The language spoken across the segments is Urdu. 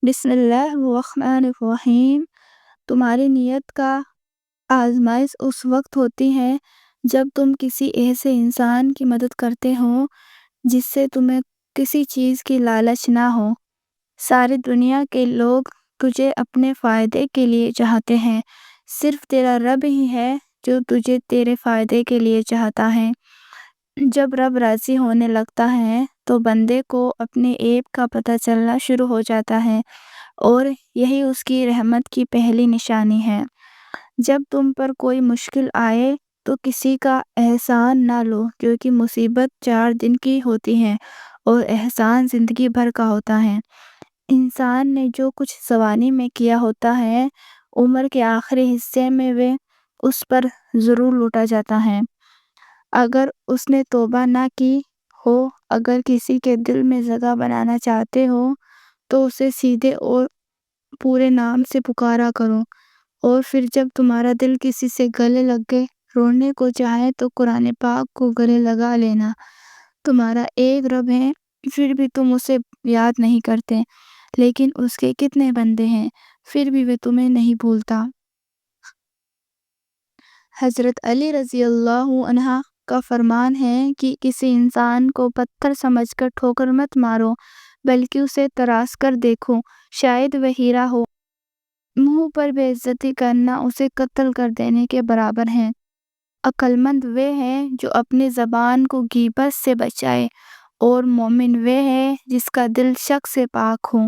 بسم اللہ الرحمن الرحیم۔ تمہاری نیت کا آزمائش اس وقت ہوتی ہے جب تم کسی ایسے انسان کی مدد کرتے ہو جس سے تمہیں کسی چیز کی لالچ نہ ہو۔ ساری دنیا کے لوگ تجھے اپنے فائدے کے لیے چاہتے ہیں، صرف تیرا رب ہی ہے جو تجھے تیرے فائدے کے لیے چاہتا ہے۔ جب رب راضی ہونے لگتا ہے تو بندے کو اپنے عیب کا پتہ چلنا شروع ہو جاتا ہے، اور یہی اس کی رحمت کی پہلی نشانی ہے۔ جب تم پر کوئی مشکل آئے تو کسی کا احسان نہ لو، کیونکہ مصیبت 4 دن کی ہوتی ہے اور احسان زندگی بھر کا ہوتا ہے۔ انسان نے جو کچھ جوانی میں کیا ہوتا ہے، عمر کے آخری حصے میں وہ اس پر ضرور لوٹا جاتا ہے۔ اگر اس نے توبہ نہ کی ہو، اگر کسی کے دل میں جگہ بنانا چاہتے ہو تو اسے سیدھے اور پورے نام سے پکارا کرو، اور پھر جب تمہارا دل کسی سے گلے لگے رونے کو چاہے تو قرآن پاک کو گلے لگا لینا۔ تمہارا ایک رب ہے، پھر بھی تم اسے یاد نہیں کرتے، لیکن اس کے کتنے بندے ہیں، پھر بھی وہ تمہیں نہیں بھولتا۔ حضرت علی رضی اللہ عنہ کا فرمان ہے کہ کسی انسان کو پتھر سمجھ کر ٹھوکر مت مارو، بلکہ اسے تراش کر دیکھو، شاید وہ ہیرا ہو۔ منہ پر بے عزتی کرنا اسے قتل کر دینے کے برابر ہے۔ عقل مند وہ ہے جو اپنی زبان کو غیبت سے بچائے، اور مومن وہ ہے جس کا دل شک سے پاک ہو۔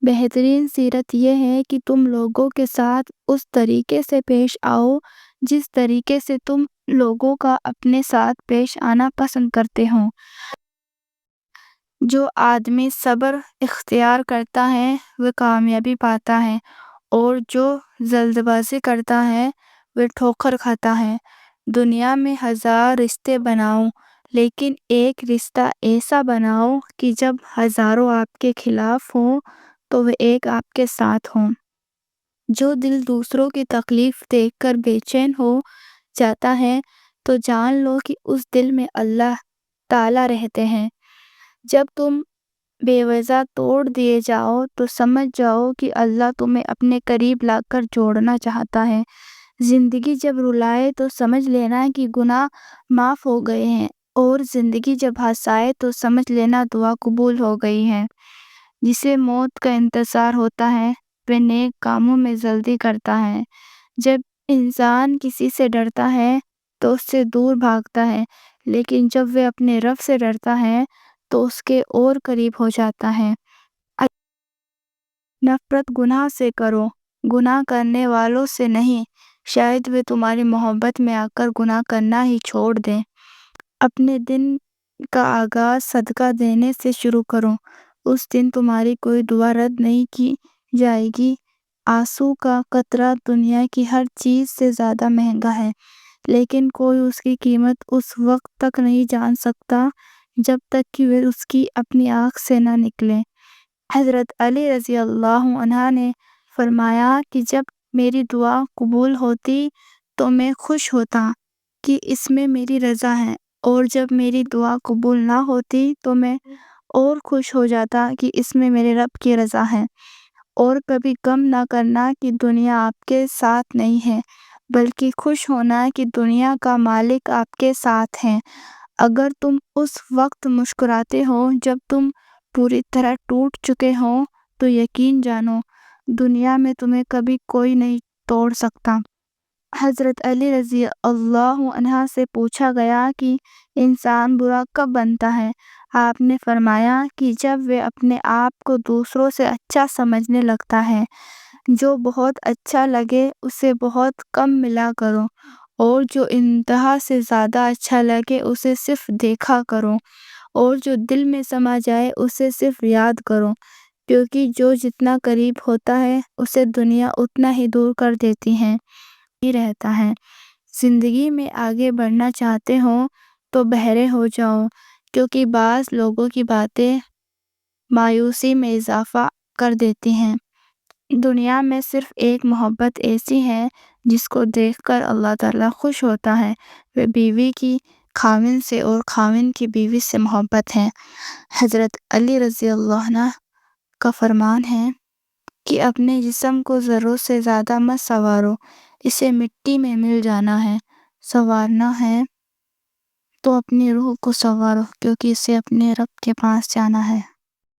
بہترین سیرت یہ ہے کہ تم لوگوں کے ساتھ اس طریقے سے پیش آؤ جس طریقے سے تم لوگوں کا اپنے ساتھ پیش آنا پسند کرتے ہو۔ جو آدمی صبر اختیار کرتا ہے وہ کامیابی پاتا ہے، اور جو جلد بازی کرتا ہے وہ ٹھوکر کھاتا ہے۔ دنیا میں 1000 رشتے بناؤ، لیکن ایک رشتہ ایسا بناؤ کہ جب ہزاروں آپ کے خلاف ہوں تو وہ ایک آپ کے ساتھ ہوں۔ جو دل دوسروں کی تکلیف دیکھ کر بے چین ہو جاتا ہے تو جان لو کہ اس دل میں اللہ تعالیٰ رہتے ہیں۔ جب تم بے وجہ توڑ دیے جاؤ تو سمجھ جاؤ کہ اللہ تمہیں اپنے قریب لا کر جوڑنا چاہتا ہے۔ زندگی جب رلائے تو سمجھ لینا کہ گناہ معاف ہو گئے ہیں، اور زندگی جب ہنسائے تو سمجھ لینا دعا قبول ہو گئی ہے۔ جسے موت کا انتظار ہوتا ہے وہ نیک کاموں میں جلدی کرتا ہے۔ جب انسان کسی سے ڈرتا ہے تو اس سے دور بھاگتا ہے، لیکن جب وہ اپنے رب سے ڈرتا ہے تو اس کے اور قریب ہو جاتا ہے۔ نفرت گناہ سے کرو، گناہ کرنے والوں سے نہیں، شاید وہ تمہاری محبت میں آ کر گناہ کرنا ہی چھوڑ دیں۔ اپنے دن کا آغاز صدقہ دینے سے شروع کرو، اس دن تمہاری کوئی دعا رد نہیں کی جائے گی۔ آنسو کا قطرہ دنیا کی ہر چیز سے زیادہ مہنگا ہے، لیکن کوئی اس کی قیمت اس وقت تک نہیں جان سکتا جب تک کہ وہ اس کی اپنی آنکھ سے نہ نکلے۔ حضرت علی رضی اللہ عنہ نے فرمایا کہ جب میری دعا قبول ہوتی تو میں خوش ہوتا کہ اس میں میری رضا ہے، اور جب میری دعا قبول نہ ہوتی تو میں اور خوش ہو جاتا کہ اس میں میرے رب کی رضا ہے۔ اور کبھی غم نہ کرنا کہ دنیا آپ کے ساتھ نہیں ہے، بلکہ خوش ہونا کہ دنیا کا مالک آپ کے ساتھ ہے۔ اگر تم اس وقت مسکراتے ہو جب تم پوری طرح ٹوٹ چکے ہو تو یقین جانو دنیا میں تمہیں کبھی کوئی نہیں توڑ سکتا۔ حضرت علی رضی اللہ عنہ سے پوچھا گیا کہ انسان برا کب بنتا ہے؟ آپ نے فرمایا کہ جب وہ اپنے آپ کو دوسروں سے اچھا سمجھنے لگتا ہے۔ جو بہت اچھا لگے اسے بہت کم ملا کرو، اور جو انتہا سے زیادہ اچھا لگے اسے صرف دیکھا کرو، اور جو دل میں سما جائے اسے صرف یاد کرو، کیونکہ جو جتنا قریب ہوتا ہے اسے دنیا اتنا ہی دور کر دیتی ہے۔ ہی رہتا ہے۔ زندگی میں آگے بڑھنا چاہتے ہو تو بہرے ہو جاؤ، کیونکہ بعض لوگوں کی باتیں مایوسی میں اضافہ کر دیتی ہیں۔ دنیا میں صرف ایک محبت ایسی ہے جس کو دیکھ کر اللہ تعالیٰ خوش ہوتا ہے، وہ بیوی کی خاوند سے اور خاوند کی بیوی سے محبت ہے۔ حضرت علی رضی اللہ عنہ کا فرمان ہے کہ اپنے جسم کو ضرورت سے زیادہ مت سنوارو، اسے مٹی میں مل جانا ہے۔ سنوارنا ہے تو اپنی روح کو سنوارو، کیونکہ اسے اپنے رب کے پاس جانا ہے۔